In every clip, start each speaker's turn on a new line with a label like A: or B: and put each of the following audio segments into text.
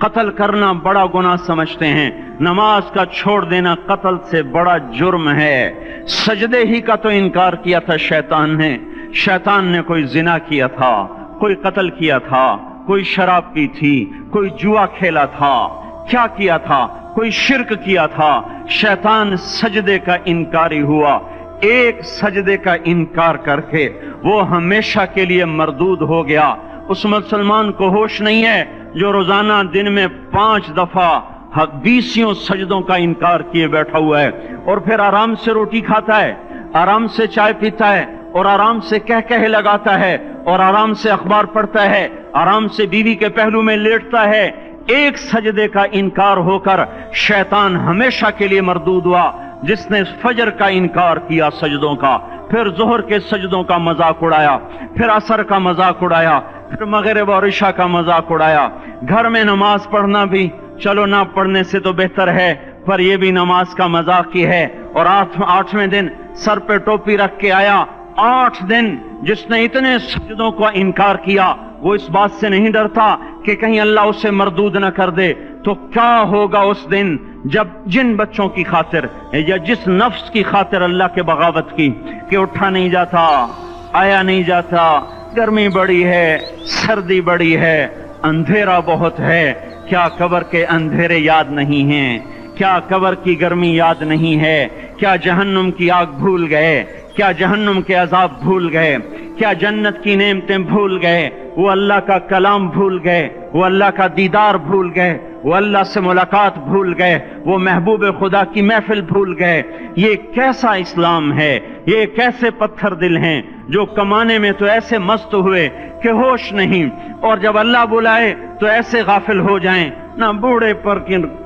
A: قتل کرنا بڑا گناہ سمجھتے ہیں، نماز کا چھوڑ دینا قتل سے بڑا جرم ہے۔ سجدے ہی کا تو انکار کیا تھا شیطان نے کوئی زنا کیا تھا، کوئی قتل کیا تھا، کوئی شراب پی تھی، کوئی جوا کھیلا تھا، کیا کیا تھا؟ کوئی شرک کیا تھا۔ شیطان سجدے کا انکاری ہوا، ایک سجدے کا انکار کر کے وہ ہمیشہ کے لیے مردود ہو گیا۔ اس مسلمان کو ہوش نہیں ہے جو روزانہ دن میں 5 دفعہ 20 سجدوں کا انکار کیے بیٹھا ہوا ہے، اور پھر آرام سے روٹی کھاتا ہے، آرام سے چائے پیتا ہے، اور آرام سے کہہ لگاتا ہے، اور آرام سے اخبار پڑھتا ہے، آرام سے بیوی کے پہلو میں لیٹتا ہے۔ ایک سجدے کا انکار ہو کر شیطان ہمیشہ کے لیے مردود ہوا۔ جس نے فجر کا انکار کیا سجدوں کا، پھر ظہر کے سجدوں کا مذاق اڑایا، پھر عصر کا مذاق اڑایا، پھر مغرب اور عشاء کا مذاق اڑایا۔ گھر میں نماز پڑھنا بھی چلو نہ پڑھنے سے تو بہتر ہے، پر یہ بھی نماز کا مذاق کی ہے۔ اور 8ویں دن سر پہ ٹوپی رکھ کے آیا۔ 8 دن جس نے اتنے سجدوں کا انکار کیا، وہ اس بات سے نہیں ڈرتا کہ کہیں اللہ اسے مردود نہ کر دے، تو کیا ہوگا اس دن جب جن بچوں کی خاطر یا جس نفس کی خاطر اللہ کے بغاوت کی کہ اٹھا نہیں جاتا، آیا نہیں جاتا، گرمی بڑی ہے، سردی بڑی ہے، اندھیرا بہت ہے، کیا قبر کے اندھیرے یاد نہیں ہیں؟ کیا قبر کی گرمی یاد نہیں ہے؟ کیا جہنم کی آگ بھول گئے؟ کیا جہنم کے عذاب بھول گئے؟ کیا جنت کی نعمتیں بھول گئے؟ وہ اللہ کا کلام بھول گئے، وہ اللہ کا دیدار بھول گئے، وہ اللہ سے ملاقات بھول گئے، وہ محبوب خدا کی محفل بھول گئے۔ یہ کیسا اسلام ہے؟ یہ کیسے پتھر دل ہیں جو کمانے میں تو ایسے مست ہوئے کہ ہوش نہیں، اور جب اللہ بلائے تو ایسے غافل ہو جائیں، نہ بوڑھے پر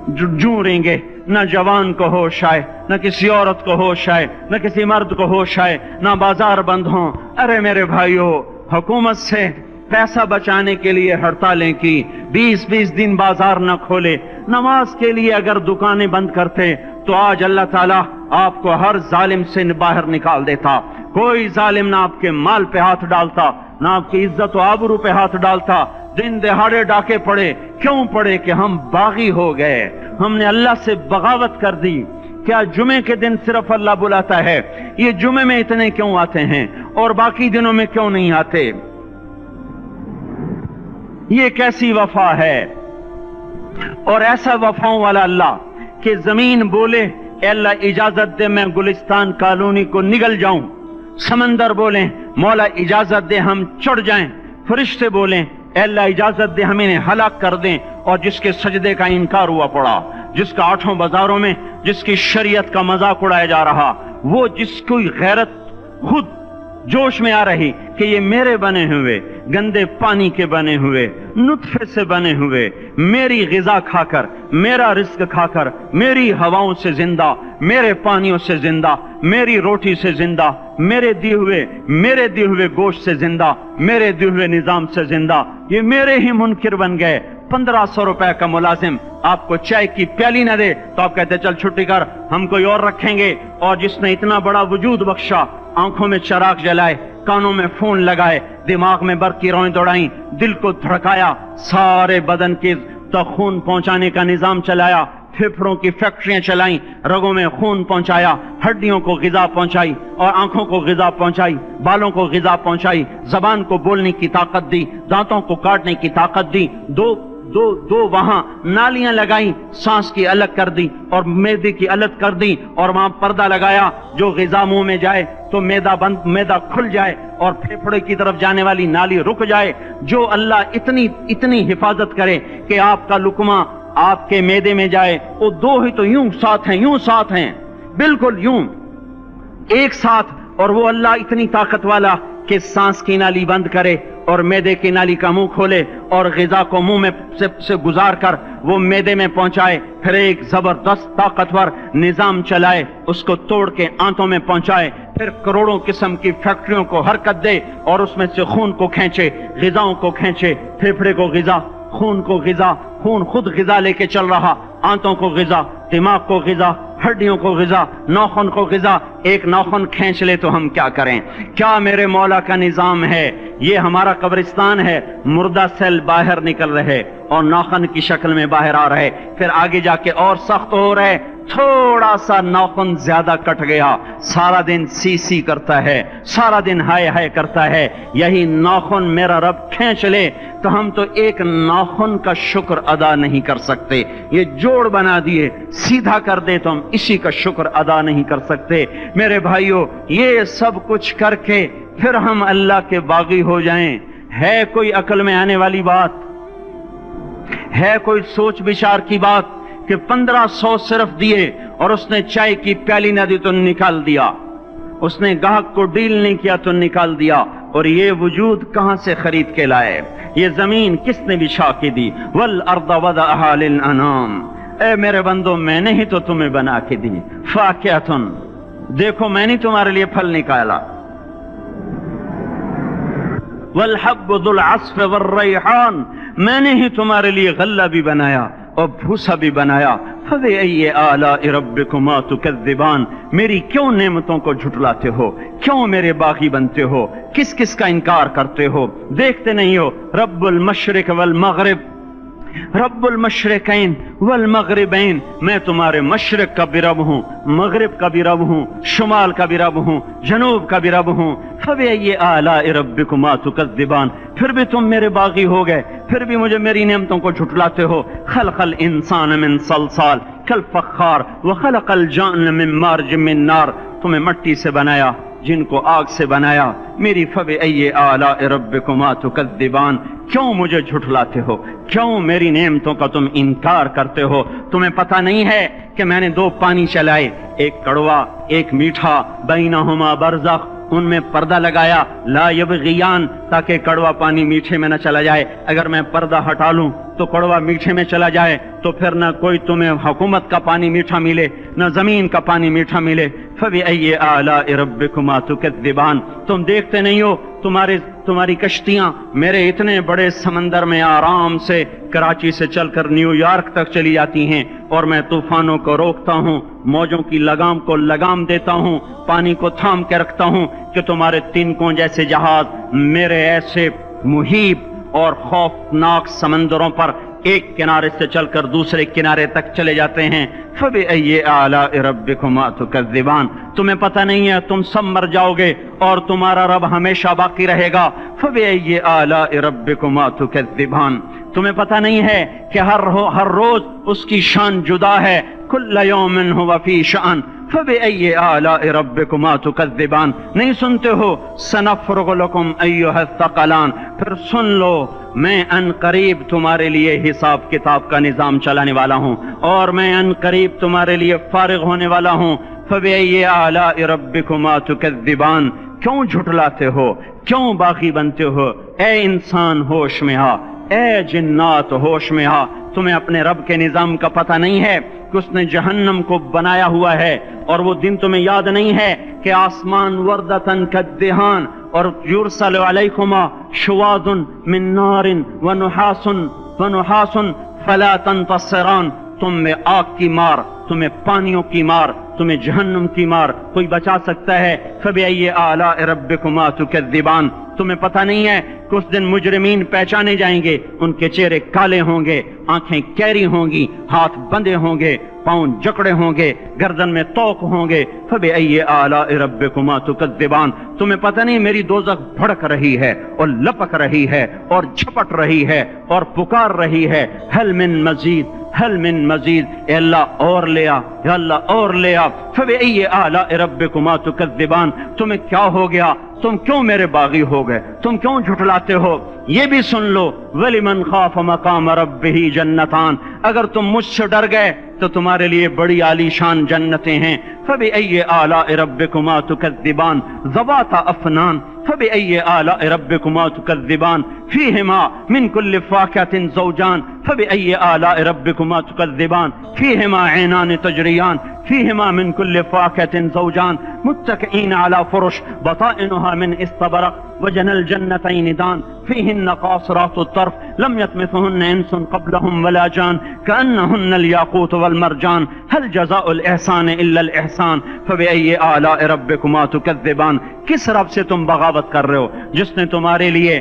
A: جوں رہیں گے، نہ جوان کو ہوش آئے، نہ کسی عورت کو ہوش آئے، نہ کسی مرد کو ہوش آئے، نہ بازار بند ہوں۔ ارے میرے بھائیو، حکومت سے پیسہ بچانے کے لیے ہڑتالیں کی، 20 دن بازار نہ کھولے، نماز کے لیے اگر دکانیں بند کرتے تو آج اللہ تعالیٰ آپ کو ہر ظالم سے باہر نکال دیتا۔ کوئی ظالم نہ آپ کے مال پہ ہاتھ ڈالتا، نہ آپ کی عزت و آبرو پہ ہاتھ ڈالتا۔ دن دہاڑے ڈاکے پڑے، کیوں پڑے؟ کہ ہم باغی ہو گئے، ہم نے اللہ سے بغاوت کر دی۔ کیا جمعے کے دن صرف اللہ بلاتا ہے؟ یہ جمعے میں اتنے کیوں آتے ہیں اور باقی دنوں میں کیوں نہیں آتے؟ یہ کیسی وفا ہے؟ اور ایسا وفاؤں والا اللہ کہ زمین بولے اے اللہ اجازت دے میں گلستان کالونی کو نگل جاؤں، سمندر بولیں مولا اجازت دے ہم چڑھ جائیں، فرشتے بولیں اے اللہ اجازت دے ہم انہیں ہلاک کر دیں۔ اور جس کے سجدے کا انکار ہوا پڑا، جس کا 8 بازاروں میں جس کی شریعت کا مذاق اڑایا جا رہا، وہ جس کوئی غیرت خود جوش میں آ رہی کہ یہ میرے بنے ہوئے گندے پانی کے بنے ہوئے نطفے سے بنے ہوئے، میری غذا کھا کر، میرا رزق کھا کر، میری ہواؤں سے زندہ، میرے پانیوں سے زندہ، میری روٹی سے زندہ، میرے دیے ہوئے گوشت سے زندہ، میرے دیے ہوئے نظام سے زندہ، یہ میرے ہی منکر بن گئے۔ 1500 روپے کا ملازم آپ کو چائے کی پیالی نہ دے تو آپ کہتے چل چھٹی کر، ہم کوئی اور رکھیں گے۔ اور جس نے اتنا بڑا وجود بخشا، آنکھوں میں چراغ جلائے، کانوں میں فون لگائے، دماغ میں برق کی روئیں دوڑائیں، دل کو دھڑکایا، سارے بدن کے تک خون پہنچانے کا نظام چلایا، پھیپھڑوں کی فیکٹریاں چلائیں، رگوں میں خون پہنچایا، ہڈیوں کو غذا پہنچائی اور آنکھوں کو غذا پہنچائی، بالوں کو غذا پہنچائی، زبان کو بولنے کی طاقت دی، دانتوں کو کاٹنے کی طاقت دی، دو وہاں نالیاں لگائیں، سانس کی الگ کر دی اور معدے کی الگ کر دی، اور وہاں پردہ لگایا، جو غذا منہ میں جائے تو معدہ کھل جائے اور پھیپھڑے کی طرف جانے والی نالی رک جائے۔ جو اللہ اتنی حفاظت کرے کہ آپ کا لقمہ آپ کے معدے میں جائے، وہ دو ہی تو یوں ساتھ ہیں بالکل یوں ایک ساتھ، اور وہ اللہ اتنی طاقت والا کہ سانس کی نالی بند کرے اور معدے کی نالی کا منہ کھولے اور غذا کو منہ میں سے گزار کر وہ معدے میں پہنچائے، پھر ایک زبردست طاقتور نظام چلائے، اس کو توڑ کے آنتوں میں پہنچائے، پھر کروڑوں قسم کی فیکٹریوں کو حرکت دے اور اس میں سے خون کو کھینچے، غذاؤں کو کھینچے، پھیپھڑے کو غذا، خون کو غذا، خون خود غذا لے کے چل رہا، آنتوں کو غذا، دماغ کو غذا، ہڈیوں کو غذا، ناخن کو غذا۔ ایک ناخن کھینچ لے تو ہم کیا کریں؟ کیا میرے مولا کا نظام ہے؟ یہ ہمارا قبرستان ہے، مردہ سیل باہر نکل رہے اور ناخن کی شکل میں باہر آ رہے، پھر آگے جا کے اور سخت ہو رہے، تھوڑا سا ناخن زیادہ کٹ گیا، سارا دن سی سی کرتا ہے، سارا دن ہائے ہائے کرتا ہے، یہی ناخن میرا رب کھینچ لے تو ہم تو ایک ناخن کا شکر ادا نہیں کر سکتے، یہ جوڑ بنا دیے سیدھا کر دے تو ہم اسی کا شکر ادا نہیں کر سکتے۔ میرے بھائیو، یہ سب کچھ کر کے پھر ہم اللہ کے باغی ہو جائیں، ہے کوئی عقل میں آنے والی بات؟ ہے کوئی سوچ بچار کی بات کہ 1500 صرف دیے اور اس نے چائے کی پیالی نہ دی تو نکال دیا، اس نے گاہک کو ڈیل نہیں کیا تو نکال دیا، اور یہ وجود کہاں سے خرید کے لائے؟ یہ زمین کس نے بچھا کے دی؟ وَالْأَرْضَ وَضَعَهَا لِلْأَنَامِ، اے میرے بندو میں نے ہی تو تمہیں بنا کے دی، فَاكِهَةٌ، دیکھو میں نے تمہارے لیے پھل نکالا، وَالْحَبُّ ذُو الْعَصْفِ وَالرَّيْحَانِ، میں نے ہی تمہارے لیے غلہ بھی بنایا اور بھوسا بھی بنایا، فَبِأَيِّ آلَاءِ رَبِّكُمَا تُكَذِّبَانِ، میری کیوں نعمتوں کو جھٹلاتے ہو؟ کیوں میرے باغی بنتے ہو؟ کس کس کا انکار کرتے ہو؟ دیکھتے نہیں ہو رب المشرق والمغرب، رب المشرقین والمغربین، میں تمہارے مشرق کا بھی رب ہوں، مغرب کا بھی رب ہوں، شمال کا بھی رب ہوں، جنوب کا بھی رب ہوں۔ فَبِأَيِّ آلَاءِ رَبِّكُمَا تُكَذِّبَانِ، پھر بھی تم میرے باغی ہو گئے، پھر بھی مجھے میری نعمتوں کو جھٹلاتے ہو۔ خلق الانسان من صلصال کالفخار وخلق الجان من مارج من نار، تمہیں مٹی سے بنایا، جن کو آگ سے بنایا۔ میری فَبِأَيِّ آلَاءِ رَبِّكُمَا تُكَذِّبَانِ، کیوں مجھے جھٹلاتے ہو؟ کیوں میری نعمتوں کا تم انکار کرتے ہو؟ تمہیں پتہ نہیں ہے کہ میں نے دو پانی چلائے، ایک کڑوا ایک میٹھا، بینہما برزخ، ان میں پردہ لگایا، لا یبغیان، تاکہ کڑوا پانی میٹھے میں نہ چلا جائے، اگر میں پردہ ہٹا لوں تو کڑوا میٹھے میں چلا جائے تو پھر نہ کوئی تمہیں حکومت کا پانی میٹھا ملے نہ زمین کا پانی میٹھا ملے۔ فَبِأَيِّ آلَاءِ رَبِّكُمَا تُكَذِّبَانِ، تم دیکھتے نہیں ہو تمہاری کشتیاں میرے اتنے بڑے سمندر میں آرام سے کراچی سے چل کر نیو یارک تک چلی جاتی ہیں، اور میں طوفانوں کو روکتا ہوں، موجوں کی لگام کو لگام دیتا ہوں، پانی کو تھام کے رکھتا ہوں کہ تمہارے تنکوں جیسے جہاز میرے ایسے محیط اور خوفناک سمندروں پر ایک کنارے سے چل کر دوسرے کنارے تک چلے جاتے ہیں۔ فَبِأَيِّ آلَاءِ رَبِّكُمَا تُكَذِّبَانِ، تمہیں پتہ نہیں ہے تم سب مر جاؤ گے اور تمہارا رب ہمیشہ باقی رہے گا۔ فَبِأَيِّ آلَاءِ رَبِّكُمَا تُكَذِّبَانِ، تمہیں پتہ نہیں ہے کہ ہر روز اس کی شان جدا ہے، كُلَّ يَوْمٍ هُوَ فِي شَأْنٍ فَبِأَيِّ آلَاءِ رَبِّكُمَا تُكَذِّبَانِ، نہیں سنتے ہو؟ سَنَفْرُغُ لَكُمْ أَيُّهَا الثَّقَلَانِ، پھر سن لو میں ان قریب تمہارے لیے حساب کتاب کا نظام چلانے والا ہوں، اور میں ان قریب تمہارے لیے فارغ ہونے والا ہوں۔ فَبِأَيِّ آلَاءِ رَبِّكُمَا تُكَذِّبَانِ، کیوں جھٹلاتے ہو؟ کیوں باغی بنتے ہو؟ اے انسان ہوش میں آ، اے جنات ہوش میں آ، تمہیں اپنے رب کے نظام کا پتہ نہیں ہے کہ اس نے جہنم کو بنایا ہوا ہے، اور وہ دن تمہیں یاد نہیں ہے کہ آسمان وردتن کالدہان، اور یرسل علیکما شواظ من نار ونحاس فلا تنتصران، تم میں آگ کی مار، تمہیں پانیوں کی مار، تمہیں جہنم کی مار کوئی بچا سکتا ہے؟ فَبِأَيِّ آلَاءِ رَبِّكُمَا تُكَذِّبَانِ، تمہیں پتہ نہیں ہے کہ اس دن مجرمین پہچانے جائیں گے، ان کے چہرے کالے ہوں گے، آنکھیں کیری ہوں گی، ہاتھ بندے ہوں گے، پاؤں جکڑے ہوں گے، گردن میں توق ہوں گے۔ فَبِأَيِّ آلَاءِ رَبِّكُمَا تُكَذِّبَانِ، تمہیں پتہ نہیں میری دوزخ بھڑک رہی ہے اور لپک رہی ہے اور جھپٹ رہی ہے اور پکار رہی ہے، هل من مزید، هل من مزید، اے اللہ اور لے آ، یا اللہ اور لے آ۔ فَبِأَيِّ آلَاءِ رَبِّكُمَا تُكَذِّبَانِ، تمہیں کیا ہو گیا؟ تم کیوں میرے باغی ہو گئے؟ تم کیوں جھٹلاتے ہو؟ یہ بھی سن لو، وَلِمَنْ خَافَ مَقَامَ رَبِّهِ جَنَّتَانِ، اگر تم مجھ سے ڈر گئے تو تمہارے لیے بڑی عالی شان جنتیں ہیں۔ فَبِأَيِّ آلَاءِ رَبِّكُمَا تُكَذِّبَانِ ذَوَاتَا أَفْنَانٍ فَبِأَيِّ آلَاءِ رَبِّكُمَا تُكَذِّبَانِ فِيهِمَا مِنْ كُلِّ فَاكِهَةٍ زَوْجَانِ فَبِأَيِّ آلَاءِ رَبِّكُمَا تُكَذِّبَانِ فِيهِمَا عَيْنَانِ تَجْرِيَانِ فِيهِمَا مِنْ كُلِّ فَاكِهَةٍ زَوْجَانِ مُتَّكِئِينَ عَلَى فُرُشٍ بَطَائِنُهَا مِنْ إِسْتَبْرَقٍ وَجَنَى الْجَنَّتَيْنِ دَانٍ فِيهِنَّ قَاصِرَاتُ الطَّرْفِ لَمْ يَطْمِثْهُنَّ إِنسٌ قَبْلَهُمْ وَلَا جَانٌ كَأَنَّهُنَّ الْيَاقُوتُ وَالْمَرْجَانُ هَلْ جَزَاءُ الْإِحْسَانِ إِلَّا الْإِحْسَانُ فَبِأَيِّ آلَاءِ رَبِّكُمَا تُكَذِّبَانِ، کس رب سے تم بغاوت کر رہے ہو جس نے تمہارے لیے